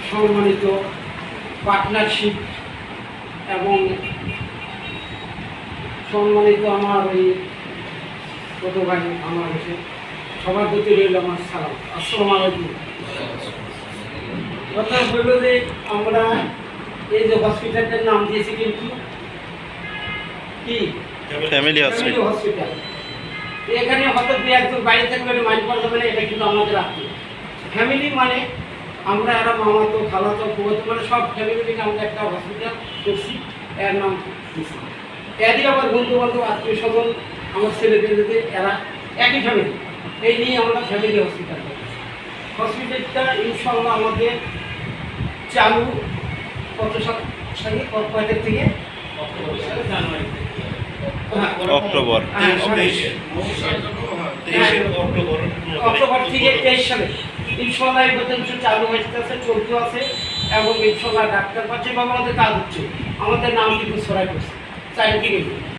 সম্মানিত পার্টনারশিপ এবং সম্মানিত আমার ওই ছোট ভাই আমার হচ্ছে সবার প্রতি রইল আমার সালাম। আসসালামু আলাইকুম। কথা হইল যে আমরা এই যে হসপিটালটার নাম দিয়েছি কিন্তু কি ফ্যামিলি হসপিটাল। এখানে হয়তো দু একজন বাইরে থাকবে মাইন্ড করা যাবে না, এটা কিন্তু আমাদের আত্মীয় ফ্যামিলি মানে আমরা এরা মামাতো খালাতো ফুয়াতো মানে সব ফ্যামিলি থেকে আমরা একটা হসপিটাল করছি, এর নাম দিচ্ছি। এরই আমার বন্ধু বান্ধব আত্মীয় স্বজন আমার ছেলেপেলেদের এরা একই ফ্যামিলি, এই নিয়ে আমরা ফ্যামিলি হসপিটাল করছি। হসপিটালটা ইনশাল্লাহ আমাদের চালু কত সালে কয়টার থেকে অক্টোবর অক্টোবর থেকে 23 সালে ইনশাল্লাহ এই পর্যন্ত চালু হয়েছে, চলতে আছে এবং ইনশাল্লাহ ডাক্তার পাচ্ছে বা আমাদের কাজ হচ্ছে। আমাদের নাম কিন্তু ছড়াই পড়ছে চারিদিকে।